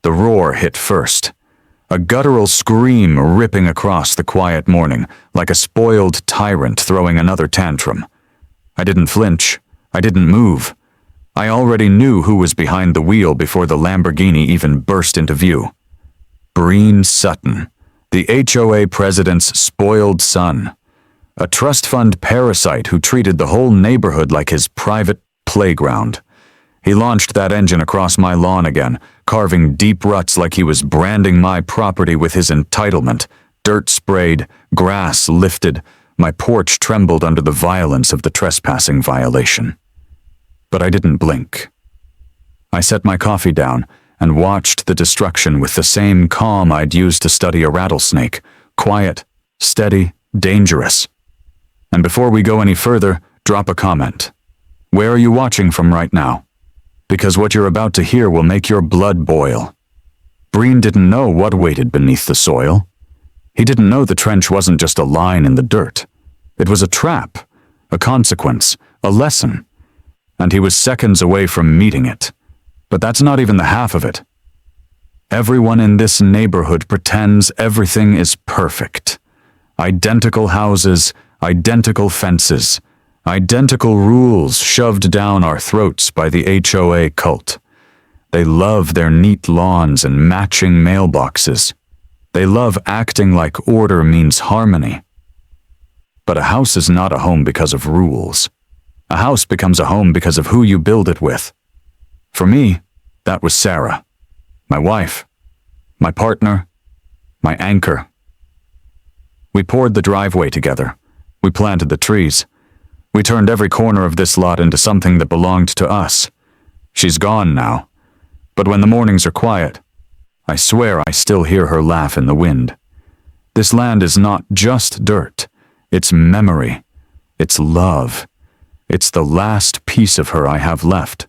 The roar hit first. A guttural scream ripping across the quiet morning, like a spoiled tyrant throwing another tantrum. I didn't flinch. I didn't move. I already knew who was behind the wheel before the Lamborghini even burst into view. Breen Sutton, the HOA president's spoiled son. A trust fund parasite who treated the whole neighborhood like his private playground. He launched that engine across my lawn again, carving deep ruts like he was branding my property with his entitlement. Dirt sprayed, grass lifted, my porch trembled under the violence of the trespassing violation. But I didn't blink. I set my coffee down and watched the destruction with the same calm I'd used to study a rattlesnake. Quiet, steady, dangerous. And before we go any further, drop a comment. Where are you watching from right now? Because what you're about to hear will make your blood boil. Breen didn't know what waited beneath the soil. He didn't know the trench wasn't just a line in the dirt. It was a trap, a consequence, a lesson. And he was seconds away from meeting it. But that's not even the half of it. Everyone in this neighborhood pretends everything is perfect. Identical houses, identical fences, identical rules shoved down our throats by the HOA cult. They love their neat lawns and matching mailboxes. They love acting like order means harmony. But a house is not a home because of rules. A house becomes a home because of who you build it with. For me, that was Sarah, my wife, my partner, my anchor. We poured the driveway together. We planted the trees. We turned every corner of this lot into something that belonged to us. She's gone now, but when the mornings are quiet, I swear I still hear her laugh in the wind. This land is not just dirt. It's memory. It's love. It's the last piece of her I have left.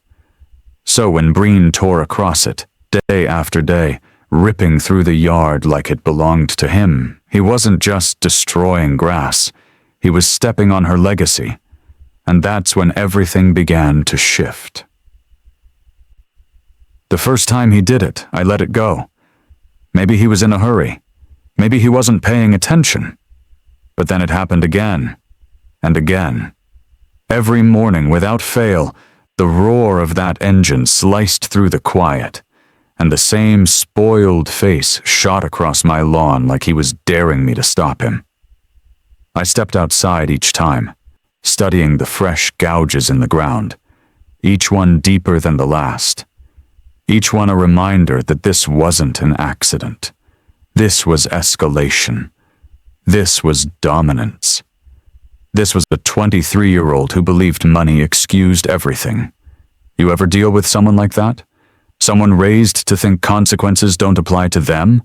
So when Breen tore across it, day after day, ripping through the yard like it belonged to him, he wasn't just destroying grass. He was stepping on her legacy. And that's when everything began to shift. The first time he did it, I let it go. Maybe he was in a hurry. Maybe he wasn't paying attention. But then it happened again, and again. Every morning, without fail, the roar of that engine sliced through the quiet, and the same spoiled face shot across my lawn like he was daring me to stop him. I stepped outside each time, studying the fresh gouges in the ground, each one deeper than the last. Each one a reminder that this wasn't an accident. This was escalation. This was dominance. This was a 23-year-old who believed money excused everything. You ever deal with someone like that? Someone raised to think consequences don't apply to them?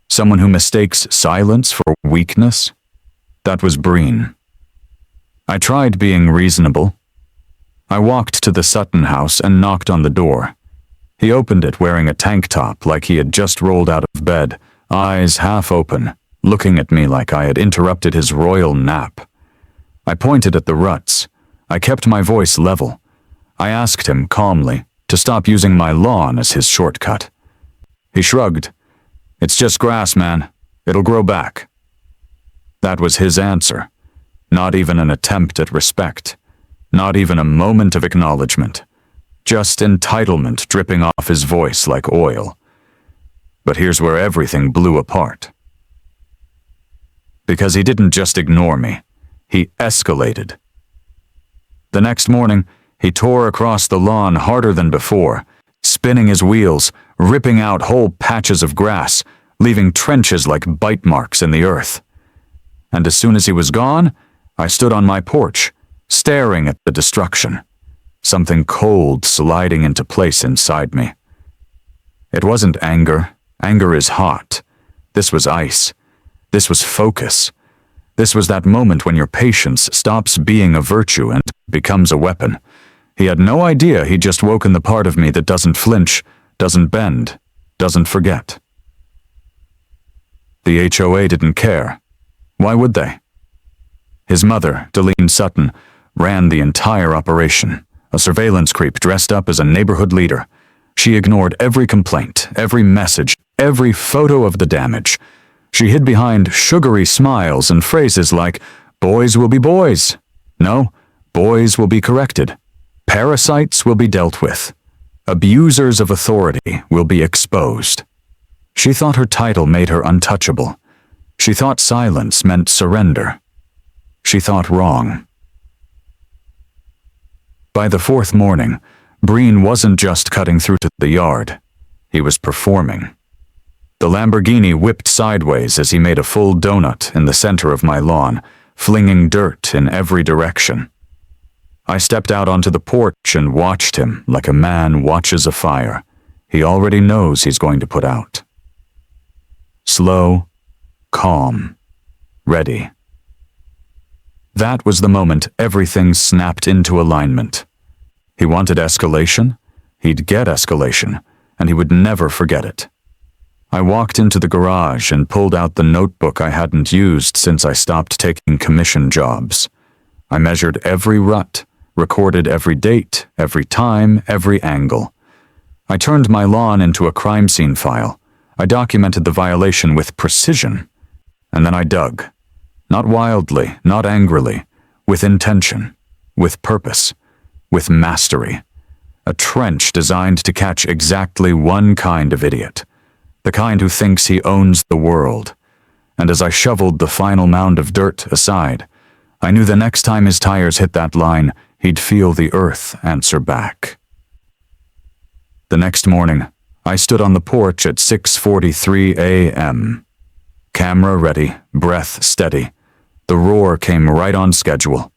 Someone who mistakes silence for weakness? That was Breen. I tried being reasonable. I walked to the Sutton house and knocked on the door. He opened it wearing a tank top like he had just rolled out of bed, eyes half open, looking at me like I had interrupted his royal nap. I pointed at the ruts. I kept my voice level. I asked him calmly to stop using my lawn as his shortcut. He shrugged. "It's just grass, man. It'll grow back." That was his answer. Not even an attempt at respect. Not even a moment of acknowledgement. Just entitlement dripping off his voice like oil. But here's where everything blew apart. Because he didn't just ignore me. He escalated. The next morning, he tore across the lawn harder than before, spinning his wheels, ripping out whole patches of grass, leaving trenches like bite marks in the earth. And as soon as he was gone, I stood on my porch, staring at the destruction, something cold sliding into place inside me. It wasn't anger. Anger is hot. This was ice. This was focus. This was that moment when your patience stops being a virtue and becomes a weapon. He had no idea he'd just woken the part of me that doesn't flinch, doesn't bend, doesn't forget. The HOA didn't care. Why would they? His mother, Delene Sutton, ran the entire operation, a surveillance creep dressed up as a neighborhood leader. She ignored every complaint, every message, every photo of the damage. She hid behind sugary smiles and phrases like, "Boys will be boys." No, boys will be corrected. Parasites will be dealt with. Abusers of authority will be exposed. She thought her title made her untouchable. She thought silence meant surrender. She thought wrong. By the fourth morning, Breen wasn't just cutting through to the yard. He was performing. The Lamborghini whipped sideways as he made a full donut in the center of my lawn, flinging dirt in every direction. I stepped out onto the porch and watched him like a man watches a fire he already knows he's going to put out. Slow, calm, ready. That was the moment everything snapped into alignment. He wanted escalation, he'd get escalation, and he would never forget it. I walked into the garage and pulled out the notebook I hadn't used since I stopped taking commission jobs. I measured every rut, recorded every date, every time, every angle. I turned my lawn into a crime scene file. I documented the violation with precision. And then I dug. Not wildly, not angrily, with intention, with purpose, with mastery. A trench designed to catch exactly one kind of idiot. The kind who thinks he owns the world. And as I shoveled the final mound of dirt aside, I knew the next time his tires hit that line, he'd feel the earth answer back. The next morning, I stood on the porch at 6:43 a.m. Camera ready, breath steady. The roar came right on schedule.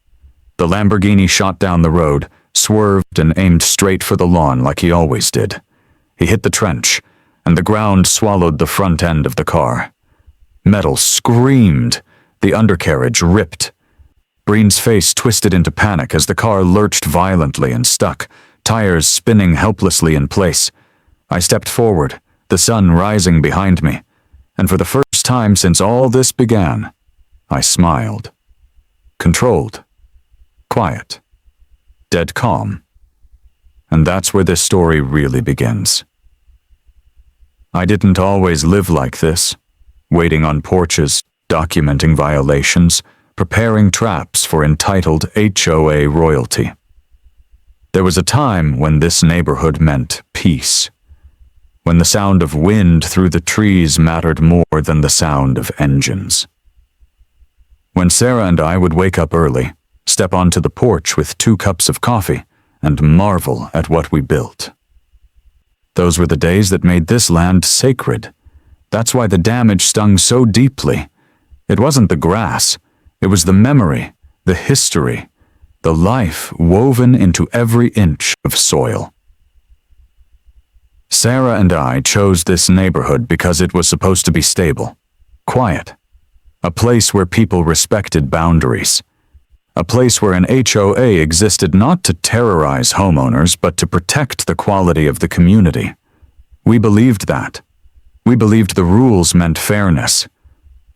The Lamborghini shot down the road, swerved and aimed straight for the lawn like he always did. He hit the trench, and the ground swallowed the front end of the car. Metal screamed. The undercarriage ripped. Breen's face twisted into panic as the car lurched violently and stuck, tires spinning helplessly in place. I stepped forward, the sun rising behind me, and for the first time since all this began, I smiled. Controlled. Quiet. Dead calm. And that's where this story really begins. I didn't always live like this, waiting on porches, documenting violations, preparing traps for entitled HOA royalty. There was a time when this neighborhood meant peace, when the sound of wind through the trees mattered more than the sound of engines. When Sarah and I would wake up early, step onto the porch with 2 cups of coffee, and marvel at what we built. Those were the days that made this land sacred. That's why the damage stung so deeply. It wasn't the grass. It was the memory, the history, the life woven into every inch of soil. Sarah and I chose this neighborhood because it was supposed to be stable, quiet, a place where people respected boundaries, a place where an HOA existed not to terrorize homeowners but to protect the quality of the community. We believed that. We believed the rules meant fairness.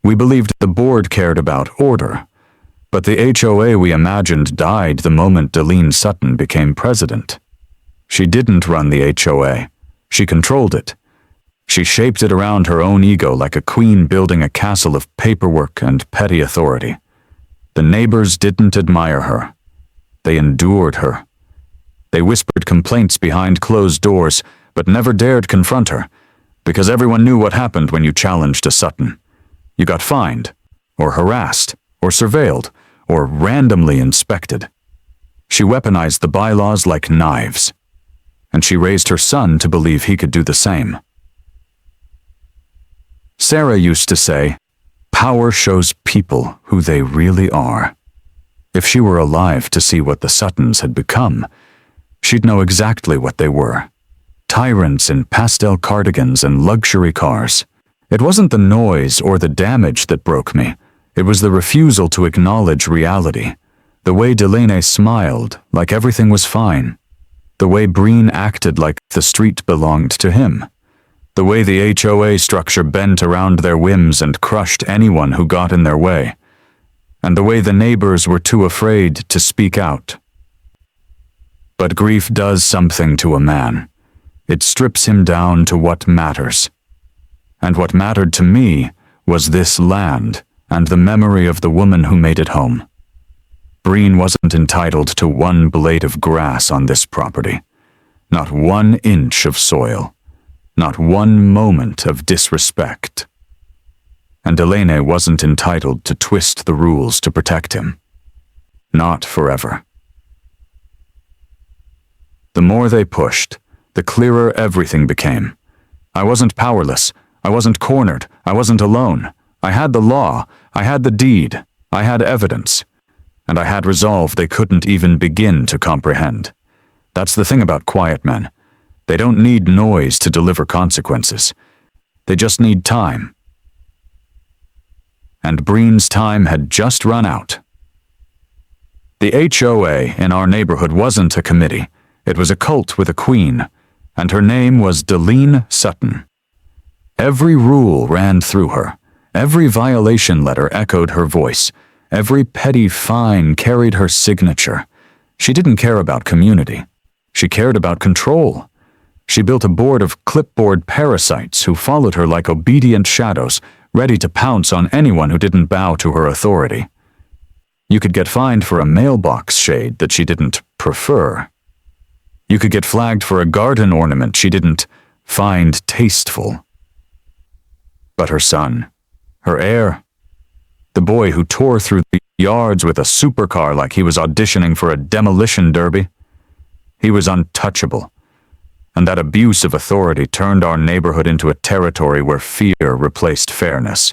We believed the board cared about order. But the HOA we imagined died the moment Delene Sutton became president. She didn't run the HOA. She controlled it. She shaped it around her own ego like a queen building a castle of paperwork and petty authority. The neighbors didn't admire her. They endured her. They whispered complaints behind closed doors, but never dared confront her, because everyone knew what happened when you challenged a Sutton. You got fined, or harassed, or surveilled, or randomly inspected. She weaponized the bylaws like knives, and she raised her son to believe he could do the same. Sarah used to say, "Power shows people who they really are." If she were alive to see what the Suttons had become, she'd know exactly what they were. Tyrants in pastel cardigans and luxury cars. It wasn't the noise or the damage that broke me. It was the refusal to acknowledge reality. The way Delene smiled, like everything was fine. The way Breen acted like the street belonged to him. The way the HOA structure bent around their whims and crushed anyone who got in their way. And the way the neighbors were too afraid to speak out. But grief does something to a man. It strips him down to what matters. And what mattered to me was this land and the memory of the woman who made it home. Breen wasn't entitled to one blade of grass on this property, not 1 inch of soil, not one moment of disrespect. And Delaney wasn't entitled to twist the rules to protect him. Not forever. The more they pushed, the clearer everything became. I wasn't powerless. I wasn't cornered. I wasn't alone. I had the law. I had the deed. I had evidence. And I had resolve they couldn't even begin to comprehend. That's the thing about quiet men. They don't need noise to deliver consequences. They just need time. And Breen's time had just run out. The HOA in our neighborhood wasn't a committee. It was a cult with a queen, and her name was Delaney Sutton. Every rule ran through her. Every violation letter echoed her voice. Every petty fine carried her signature. She didn't care about community. She cared about control. She built a board of clipboard parasites who followed her like obedient shadows, ready to pounce on anyone who didn't bow to her authority. You could get fined for a mailbox shade that she didn't prefer. You could get flagged for a garden ornament she didn't find tasteful. But her son, her heir, the boy who tore through the yards with a supercar like he was auditioning for a demolition derby, he was untouchable. And that abuse of authority turned our neighborhood into a territory where fear replaced fairness.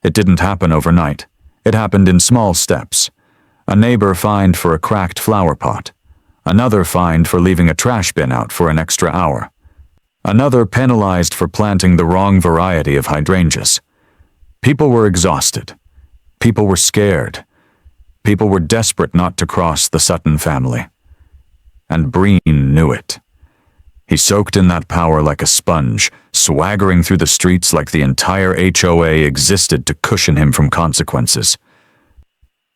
It didn't happen overnight. It happened in small steps. A neighbor fined for a cracked flower pot. Another fined for leaving a trash bin out for an extra hour. Another penalized for planting the wrong variety of hydrangeas. People were exhausted. People were scared. People were desperate not to cross the Sutton family. And Breen knew it. He soaked in that power like a sponge, swaggering through the streets like the entire HOA existed to cushion him from consequences.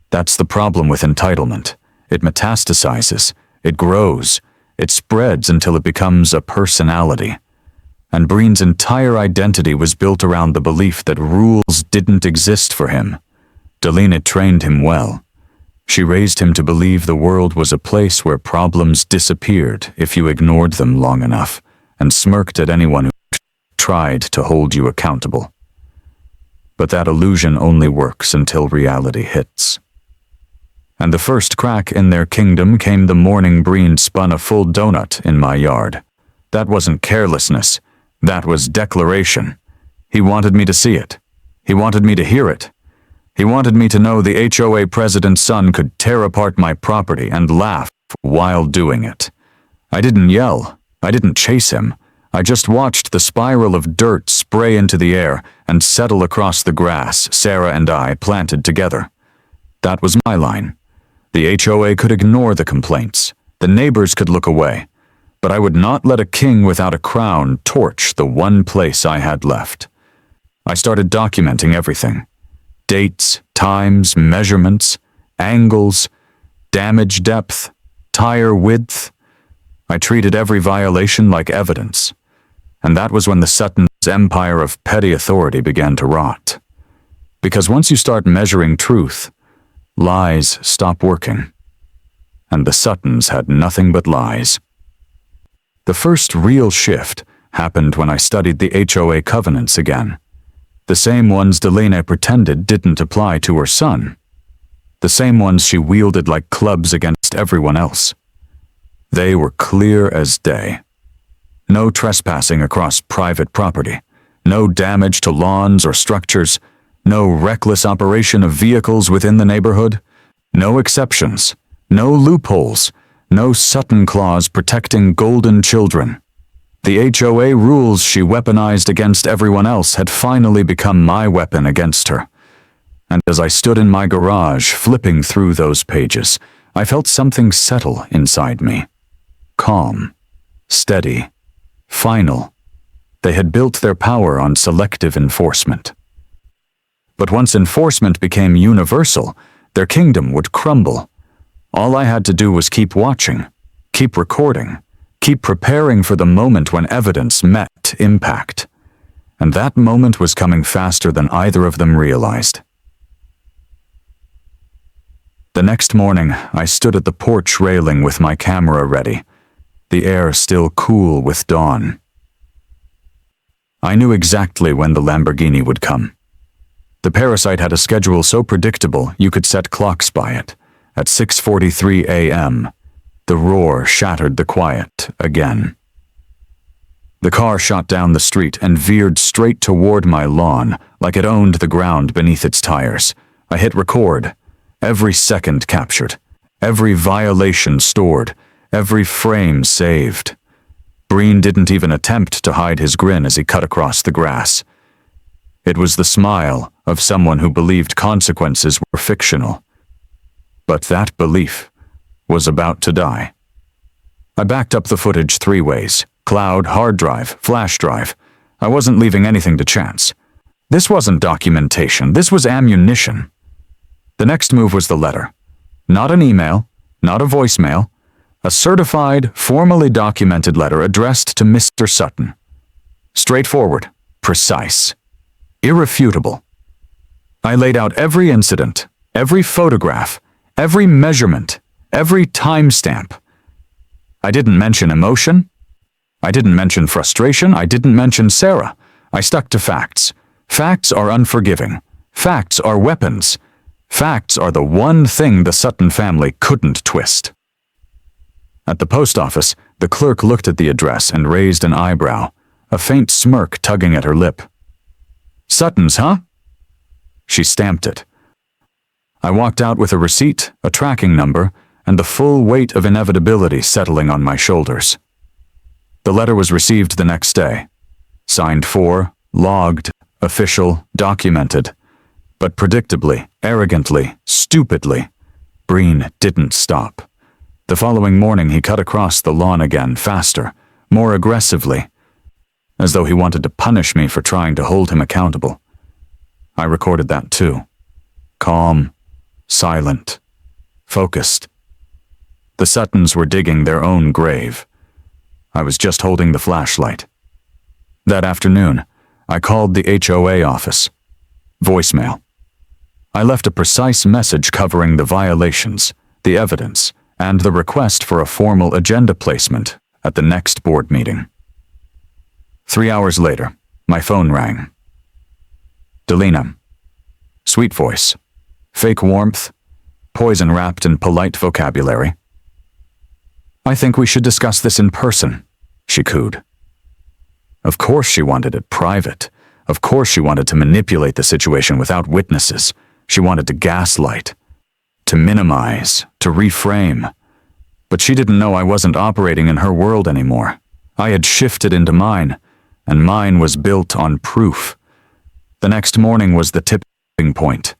That's the problem with entitlement. It metastasizes, it grows, it spreads until it becomes a personality. And Breen's entire identity was built around the belief that rules didn't exist for him. Delaney trained him well. She raised him to believe the world was a place where problems disappeared if you ignored them long enough and smirked at anyone who tried to hold you accountable. But that illusion only works until reality hits. And the first crack in their kingdom came the morning Breen spun a full donut in my yard. That wasn't carelessness. That was declaration. He wanted me to see it. He wanted me to hear it. He wanted me to know the HOA president's son could tear apart my property and laugh while doing it. I didn't yell. I didn't chase him. I just watched the spiral of dirt spray into the air and settle across the grass Sarah and I planted together. That was my line. The HOA could ignore the complaints. The neighbors could look away. But I would not let a king without a crown torch the one place I had left. I started documenting everything. Dates, times, measurements, angles, damage depth, tire width. I treated every violation like evidence. And that was when the Sutton's empire of petty authority began to rot. Because once you start measuring truth, lies stop working. And the Suttons had nothing but lies. The first real shift happened when I studied the HOA covenants again. The same ones Delaney pretended didn't apply to her son. The same ones she wielded like clubs against everyone else. They were clear as day. No trespassing across private property. No damage to lawns or structures. No reckless operation of vehicles within the neighborhood. No exceptions. No loopholes. No Sutton clause protecting golden children. The HOA rules she weaponized against everyone else had finally become my weapon against her. And as I stood in my garage flipping through those pages, I felt something settle inside me. Calm. Steady. Final. They had built their power on selective enforcement. But once enforcement became universal, their kingdom would crumble. All I had to do was keep watching, keep recording, keep preparing for the moment when evidence met impact. And that moment was coming faster than either of them realized. The next morning, I stood at the porch railing with my camera ready, the air still cool with dawn. I knew exactly when the Lamborghini would come. The parasite had a schedule so predictable you could set clocks by it. At 6:43 a.m., the roar shattered the quiet again. The car shot down the street and veered straight toward my lawn like it owned the ground beneath its tires. I hit record. Every second captured. Every violation stored. Every frame saved. Breen didn't even attempt to hide his grin as he cut across the grass. It was the smile of someone who believed consequences were fictional. But that belief was about to die. I backed up the footage 3 ways: cloud, hard drive, flash drive. I wasn't leaving anything to chance. This wasn't documentation, this was ammunition. The next move was the letter. Not an email, not a voicemail, a certified, formally documented letter addressed to Mr. Sutton. Straightforward, precise, irrefutable. I laid out every incident, every photograph, every measurement, every timestamp. I didn't mention emotion. I didn't mention frustration. I didn't mention Sarah. I stuck to facts. Facts are unforgiving. Facts are weapons. Facts are the one thing the Sutton family couldn't twist. At the post office, the clerk looked at the address and raised an eyebrow, a faint smirk tugging at her lip. Sutton's, huh? She stamped it. I walked out with a receipt, a tracking number, and the full weight of inevitability settling on my shoulders. The letter was received the next day. Signed for, logged, official, documented. But predictably, arrogantly, stupidly, Breen didn't stop. The following morning he cut across the lawn again, faster, more aggressively, as though he wanted to punish me for trying to hold him accountable. I recorded that too. Calm, silent, focused. The Suttons were digging their own grave. I was just holding the flashlight. That afternoon, I called the HOA office. Voicemail. I left a precise message covering the violations, the evidence, and the request for a formal agenda placement at the next board meeting. 3 hours later, my phone rang. Delina. Sweet voice. Fake warmth. Poison wrapped in polite vocabulary. I think we should discuss this in person, she cooed. Of course she wanted it private. Of course she wanted to manipulate the situation without witnesses. She wanted to gaslight, to minimize, to reframe. But she didn't know I wasn't operating in her world anymore. I had shifted into mine, and mine was built on proof. The next morning was the tipping point.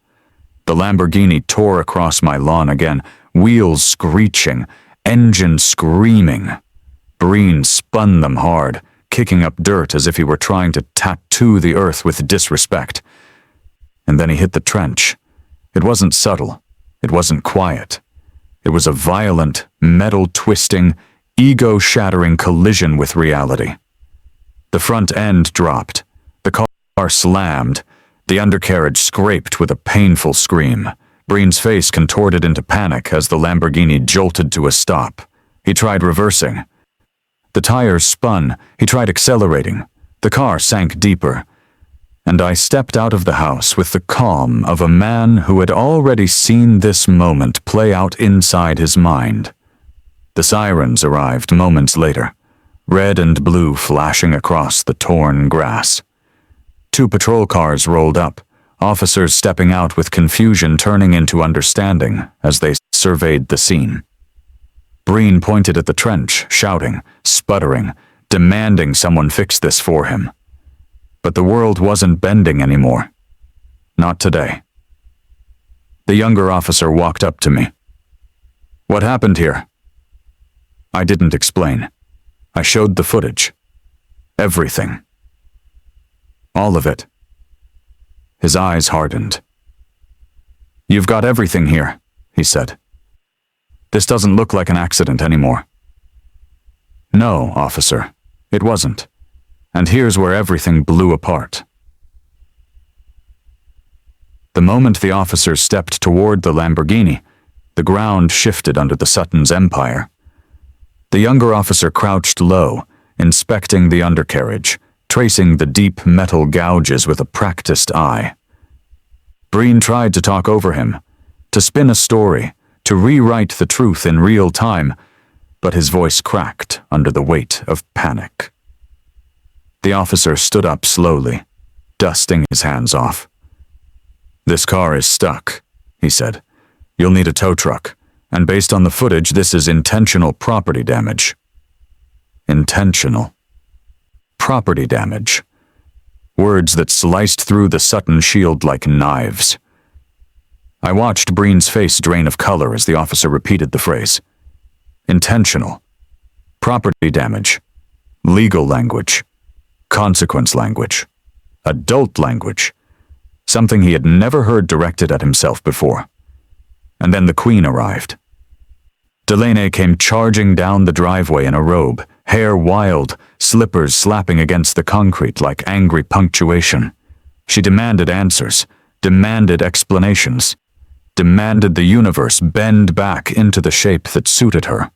The Lamborghini tore across my lawn again, wheels screeching, engine screaming. Breen spun them hard, kicking up dirt as if he were trying to tattoo the earth with disrespect. And then he hit the trench. It wasn't subtle. It wasn't quiet. It was a violent, metal-twisting, ego-shattering collision with reality. The front end dropped. The car slammed. The undercarriage scraped with a painful scream. Breen's face contorted into panic as the Lamborghini jolted to a stop. He tried reversing. The tires spun. He tried accelerating. The car sank deeper. And I stepped out of the house with the calm of a man who had already seen this moment play out inside his mind. The sirens arrived moments later, red and blue flashing across the torn grass. 2 patrol cars rolled up, officers stepping out with confusion turning into understanding as they surveyed the scene. Breen pointed at the trench, shouting, sputtering, demanding someone fix this for him. But the world wasn't bending anymore. Not today. The younger officer walked up to me. What happened here? I didn't explain. I showed the footage. Everything. All of it. His eyes hardened. You've got everything here, he said. This doesn't look like an accident anymore. No, officer, it wasn't. And here's where everything blew apart. The moment the officer stepped toward the Lamborghini, the ground shifted under the Suttons' empire. The younger officer crouched low, inspecting the undercarriage, tracing the deep metal gouges with a practiced eye. Breen tried to talk over him, to spin a story, to rewrite the truth in real time, but his voice cracked under the weight of panic. The officer stood up slowly, dusting his hands off. "This car is stuck," he said. "You'll need a tow truck, and based on the footage, this is intentional property damage." Intentional. Property damage. Words that sliced through the Sutton shield like knives. I watched Breen's face drain of color as the officer repeated the phrase. Intentional. Property damage. Legal language. Consequence language. Adult language. Something he had never heard directed at himself before. And then the Queen arrived. Delaney came charging down the driveway in a robe, hair wild, slippers slapping against the concrete like angry punctuation. She demanded answers, demanded explanations, demanded the universe bend back into the shape that suited her.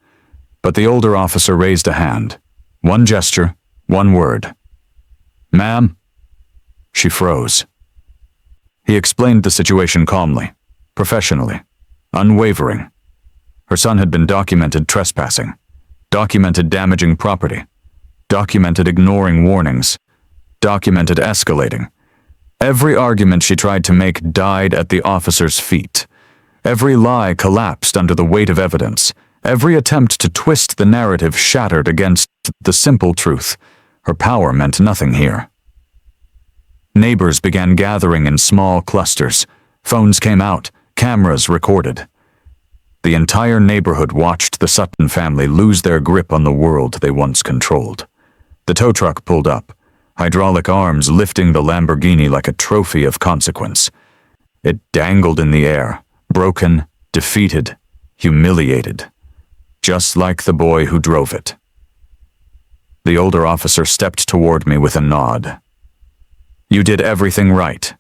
But the older officer raised a hand. One gesture, one word. "Ma'am?" She froze. He explained the situation calmly, professionally, unwavering. Her son had been documented trespassing, documented damaging property, documented ignoring warnings, documented escalating. Every argument she tried to make died at the officer's feet. Every lie collapsed under the weight of evidence. Every attempt to twist the narrative shattered against the simple truth. Her power meant nothing here. Neighbors began gathering in small clusters. Phones came out, cameras recorded. The entire neighborhood watched the Sutton family lose their grip on the world they once controlled. The tow truck pulled up, hydraulic arms lifting the Lamborghini like a trophy of consequence. It dangled in the air, broken, defeated, humiliated, just like the boy who drove it. The older officer stepped toward me with a nod. "You did everything right."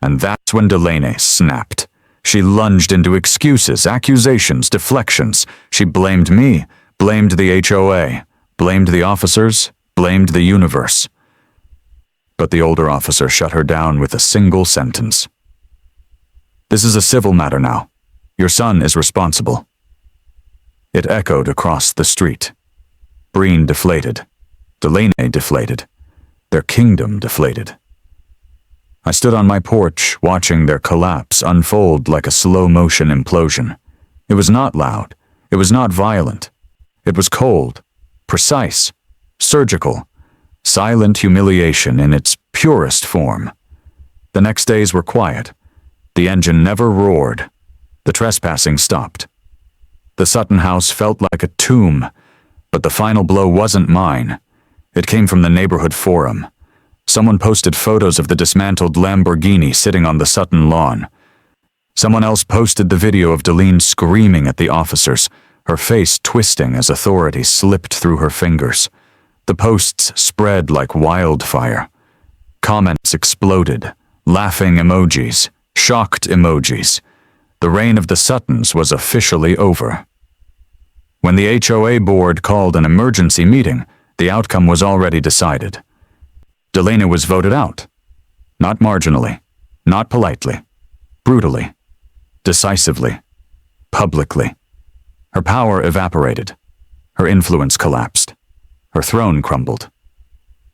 And that's when Delaney snapped. She lunged into excuses, accusations, deflections. She blamed me, blamed the HOA, blamed the officers, blamed the universe. But the older officer shut her down with a single sentence. "This is a civil matter now. Your son is responsible." It echoed across the street. Breen deflated. Delaney deflated. Their kingdom deflated. I stood on my porch, watching their collapse unfold like a slow-motion implosion. It was not loud. It was not violent. It was cold, precise, surgical, silent humiliation in its purest form. The next days were quiet. The engine never roared. The trespassing stopped. The Sutton house felt like a tomb, but the final blow wasn't mine. It came from the neighborhood forum. Someone posted photos of the dismantled Lamborghini sitting on the Sutton lawn. Someone else posted the video of Delaney screaming at the officers, her face twisting as authority slipped through her fingers. The posts spread like wildfire. Comments exploded, laughing emojis, shocked emojis. The reign of the Suttons was officially over. When the HOA board called an emergency meeting, the outcome was already decided. Delaney was voted out. Not marginally, not politely, brutally, decisively, publicly. Her power evaporated. Her influence collapsed. Her throne crumbled.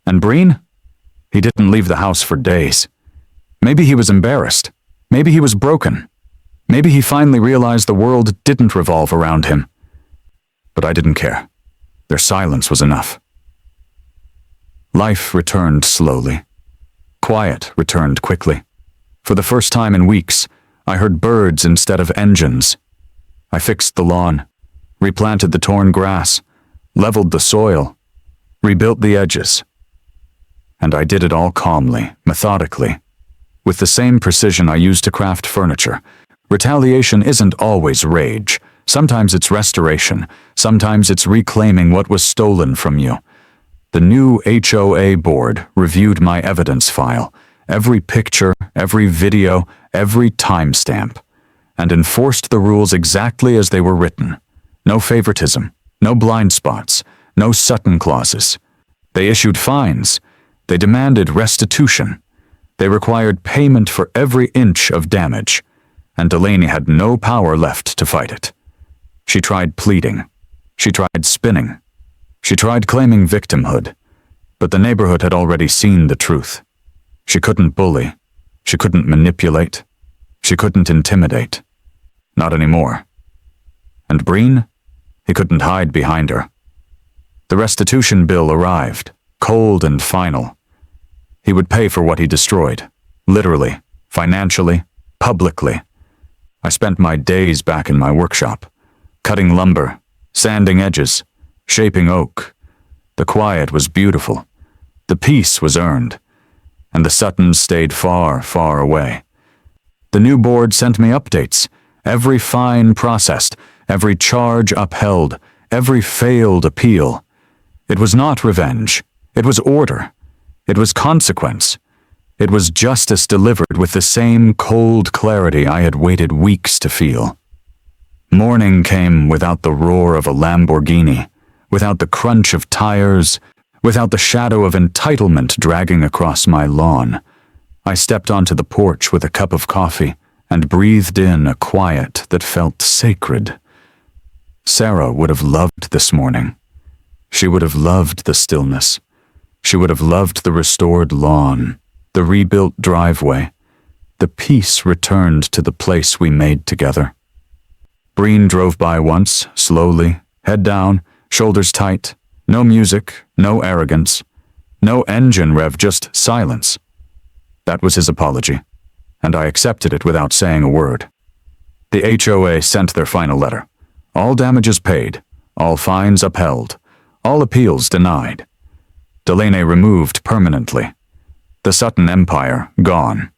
And Breen? He didn't leave the house for days. Maybe he was embarrassed. Maybe he was broken. Maybe he finally realized the world didn't revolve around him. But I didn't care. Their silence was enough. Life returned slowly. Quiet returned quickly. For the first time in weeks, I heard birds instead of engines. I fixed the lawn, replanted the torn grass, leveled the soil, rebuilt the edges. And I did it all calmly, methodically, with the same precision I used to craft furniture. Retaliation isn't always rage. Sometimes it's restoration. Sometimes it's reclaiming what was stolen from you. The new HOA board reviewed my evidence file, every picture, every video, every timestamp, and enforced the rules exactly as they were written. No favoritism, no blind spots, no Sutton clauses. They issued fines. They demanded restitution. They required payment for every inch of damage, and Delaney had no power left to fight it. She tried pleading. She tried spinning. She tried claiming victimhood, but the neighborhood had already seen the truth. She couldn't bully. She couldn't manipulate. She couldn't intimidate. Not anymore. And Breen? He couldn't hide behind her. The restitution bill arrived, cold and final. He would pay for what he destroyed, literally, financially, publicly. I spent my days back in my workshop, cutting lumber, sanding edges, shaping oak. The quiet was beautiful. The peace was earned, and the Suttons stayed far, far away. The new board sent me updates, every fine processed, every charge upheld, every failed appeal. It was not revenge. It was order. It was consequence. It was justice delivered with the same cold clarity I had waited weeks to feel. Morning came without the roar of a Lamborghini, without the crunch of tires, without the shadow of entitlement dragging across my lawn. I stepped onto the porch with a cup of coffee and breathed in a quiet that felt sacred. Sarah would have loved this morning. She would have loved the stillness. She would have loved the restored lawn, the rebuilt driveway. The peace returned to the place we made together. Breen drove by once, slowly, head down, shoulders tight, no music, no arrogance, no engine rev, just silence. That was his apology, and I accepted it without saying a word. The HOA sent their final letter. All damages paid, all fines upheld, all appeals denied. Delaney removed permanently. The Sutton empire gone.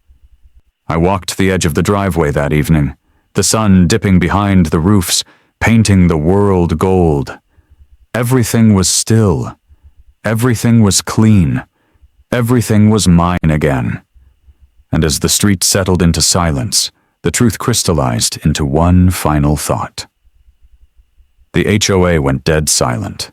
I walked the edge of the driveway that evening, the sun dipping behind the roofs, painting the world gold. Everything was still. Everything was clean. Everything was mine again. And as the street settled into silence, the truth crystallized into one final thought. The HOA went dead silent.